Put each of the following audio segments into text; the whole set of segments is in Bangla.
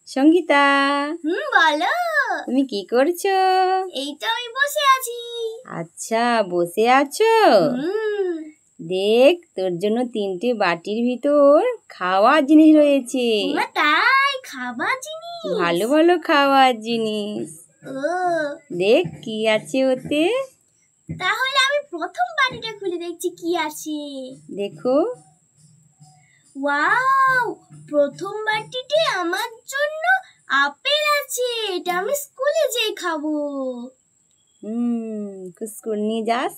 সঙ্গীতা, বলো। তুমি কি করছো? এই তো আমি বসে আছি। আচ্ছা, বসে আছো? দেখ, তোর জন্য 3টে বাটির ভিতর খাওয়ার জিনিস রয়েছে। তাই? খাবার জিনিস? ভালো ভালো খাওয়ার জিনিস। দেখ কি আছে ওতে। তাহলে আমি প্রথম বাটিটা খুলে দেখছি কি আছে। দেখো। ওয়াও, প্রথম বাটিতে আমার জন্য আপেল আছে। এটা আমি স্কুলে যেয়ে খাবো। স্কুল নিয়ে যাস?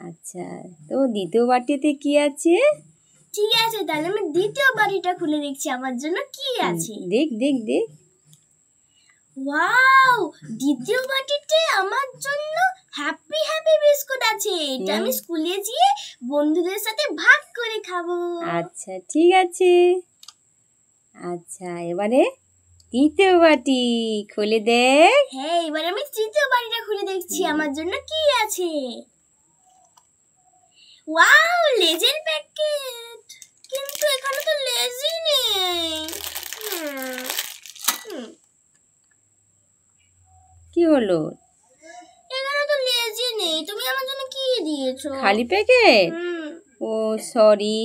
আচ্ছা, তো দ্বিতীয় বাটিতে কি আছে? ঠিক আছে, তাহলে আমি দ্বিতীয় বাটিটা খুলে দেখছি আমার জন্য কি আছে। দেখ দেখ দেখ। ওয়াও, দ্বিতীয় বাটিতে আমার জন্য হ্যাপি হ্যাপি বিস্কুট আছে। এটা আমি স্কুলে গিয়ে বন্ধুদের সাথে ভাগ করে খাবো। আচ্ছা, ঠিক আছে। আচ্ছা, এবারে তৃতীয় বাটি খুলে দেখ। হ্যাঁ, এবার আমি তৃতীয় বাটিটা খুলে দেখছি আমার জন্য কি আছে। ওয়াও, লেজের প্যাকেট। কিন্তু এখানে তো লেজই নেই। কি হলো? এখানে তো লেজই নেই। তুমি আমার জন্য কি দিয়েছো? খালি প্যাকেট? ও সরি,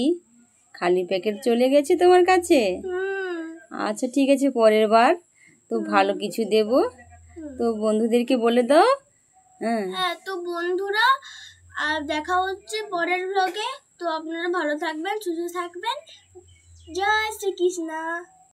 খালি প্যাকেট চলে গেছে তোমার কাছে। আচ্ছা, ঠিক আছে, পরের বার তো ভালো কিছু দেব। তো বন্ধুদেরকে বলে দাও। হ্যাঁ, তো বন্ধুরা, আর দেখা হচ্ছে পরের ব্লগে। তো আপনারা ভালো থাকবেন, সুস্থ থাকবেন। জয় শ্রীকৃষ্ণ।